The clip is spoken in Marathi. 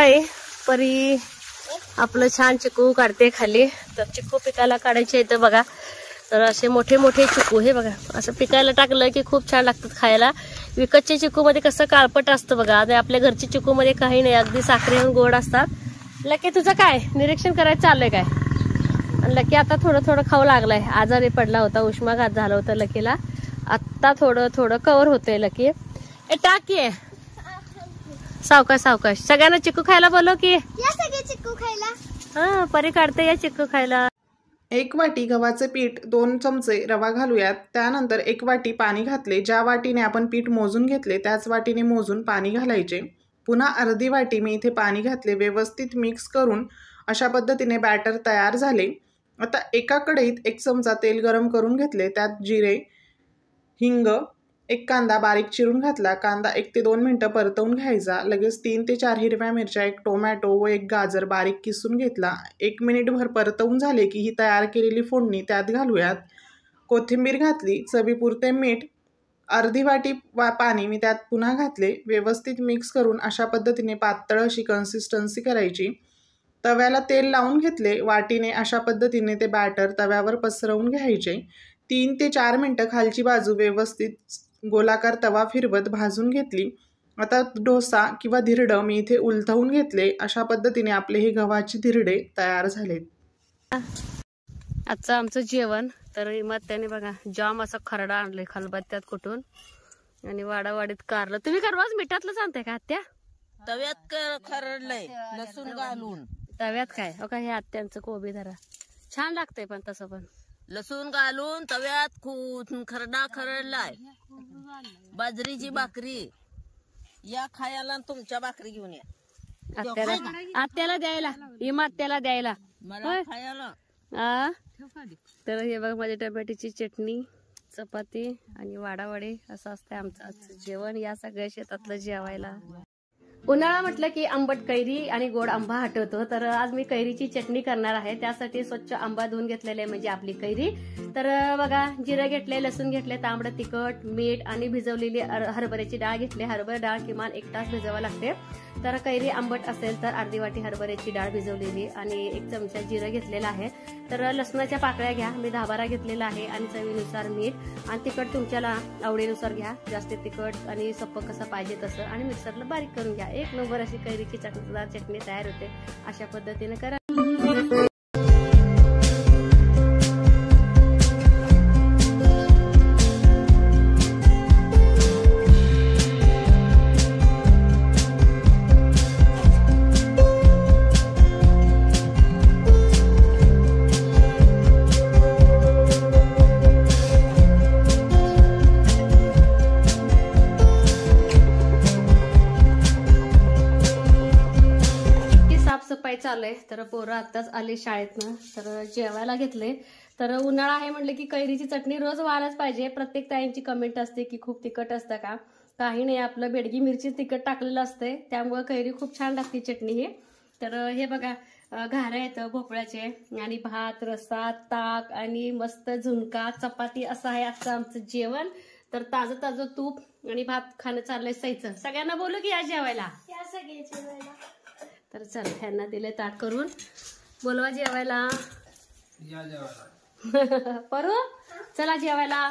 आहे परी आपलं छान चिकू काढते खाली. तर चिकू पिकायला काढायचे इथं बघा. तर असे मोठे मोठे चिकू हे बघा असं पिकायला टाकलं की खूप छान लागतात खायला. विकतच्या चिकू मध्ये कसं काळपट असतं बघा, आणि आपल्या घरच्या चिकू मध्ये काही नाही, अगदी साखरेहून गोड असतात. लकी तुझं काय निरीक्षण करायचं चाललंय काय? आणि लकी आता थोडं थोडं खाऊ लागलाय. आजारी पडला होता, उष्माघात झाला होता लकीला. आता थोडं थोडं कव्हर होतंय लकी. ए टाकी सावकाश सावकाश. सगळ्यांना चिकू खायला बोलव की या सगळे चिकू खायला. हा परी काढते या चिकू खायला. 1 वाटी गव्हाचे पीठ, 2 चमचे रवा घालूयात. त्यानंतर 1 वाटी पाणी घातले. ज्या वाटीने आपण पीठ मोजून घेतले त्याच वाटीने मोजून पाणी घालायचे. पुन्हा अर्धी वाटी मी इथे पाणी घातले. व्यवस्थित मिक्स करून अशा पद्धतीने बॅटर तयार झाले. आता एका कढईत 1 चमचा तेल गरम करून घेतले. त्यात जिरे, हिंग, 1 कांदा बारीक चिरून घातला. कांदा 1 ते 2 मिनिटं परतवून घ्यायचा. लगेच 3 ते 4 हिरव्या मिरच्या, 1 टोमॅटो व 1 गाजर बारीक किसून घेतला. 1 मिनिटभर परतवून झाले की ही तयार केलेली फोडणी त्यात घालूयात. कोथिंबीर घातली. चवीपुरते मीठ, अर्धी वाटी पाणी मी त्यात पुन्हा घातले. व्यवस्थित मिक्स करून अशा पद्धतीने पातळ अशी कन्सिस्टन्सी करायची. तव्याला तेल लावून घेतले. वाटीने अशा पद्धतीने ते बॅटर तव्यावर पसरवून घ्यायचे. 3 ते 4 मिनिटं खालची बाजू व्यवस्थित गोलाकार तवा फिरवत भाजून घेतली. आता डोसा किंवा धिरडं मी इथे उलथवून घेतले. अशा पद्धतीने आपले हे गव्हाचे धिरडे तयार झाले. आजचं आमचं जेवण तर मग त्याने बघा जाम असा खरडा आणले खलबत्त्यात कुठून, आणि वाडावाडीत कारलं. तुम्ही रोज मिठातलंच आणताय का आत्या? तव्यात खरडलंय लसूण घालून. तव्यात काय हो का? हे आत्यांचं कोबी धरा छान लागतंय, पण तसं पण लसूण घालून तव्यात खरडा खरडलाय. बाजरीची भाकरी या खायला, तुमच्या भाकरी घेऊन या आत्याला द्यायला, इमा आत्याला द्यायला मला खायला. तर हे बघा माझ्या टोमॅटोची चटणी, चपाती आणि वाडावडे असं असतंय आमचं आजचं जेवण. या सगळ्या शेतातलं जेवायला. उन्हाळा म्हटलं की आंबट कैरी आणि गोड आंबा हटवतो. तर आज मी कैरीची चटणी करणार आहे. त्यासाठी स्वच्छ आंबा धुवून घेतलेले आहे म्हणजे आपली कैरी. तर बघा जिरं घेतले, लसूण घेतले, तांबडं तिखट, मीठ आणि भिजवलेली हरभऱ्याची डाळ घेतली. हरभरा डाळ किमान 1 तास भिजवावं लागते. तर कैरी आंबट असेल तर अर्धी वाटी हरभऱ्याची डाळ भिजवलेली आणि 1 चमचा जिरं घेतलेला आहे. तर लसणाच्या पाकळ्या घ्या, मी 10-12 घेतलेला आहे, आणि चवीनुसार मीठ आणि तिखट तुमच्याला आवडीनुसार घ्या. जास्त तिखट आणि सप्पक कसं पाहिजे तसं, आणि मिक्सरला बारीक करून घ्या. 1 नंबर अशी कैरीची चटणी तयार होते. अशा पद्धतीने करा. साफसफाई चालू आहे. तर पोरं आताच आले शाळेतनं, तर जेवायला घेतले. तर उन्हाळा आहे म्हटलं की कैरीची चटणी रोज व्हायलाच पाहिजे. प्रत्येक ताईंची कमेंट असते की खूप तिखट असतं का? काही नाही, आपलं बेडगी मिरची तिखट टाकलेलं असते, त्यामुळे कैरी खूप छान लागते चटणी ही. तर हे बघा घाऱ्या येतं भोपळ्याचे, आणि भात, रस्सा, ताक आणि मस्त झुणका, चपाती असं आहे आजचं आमचं जेवण. तर ताजं ताजं तूप आणि भात खाणं चाललंय सईचं. सगळ्यांना बोलू की या जेवायला. या सगळे जेवायला. तर चल ह्यांना दिले ताट करून, बोलवा जेवायला. परू चला जेवायला.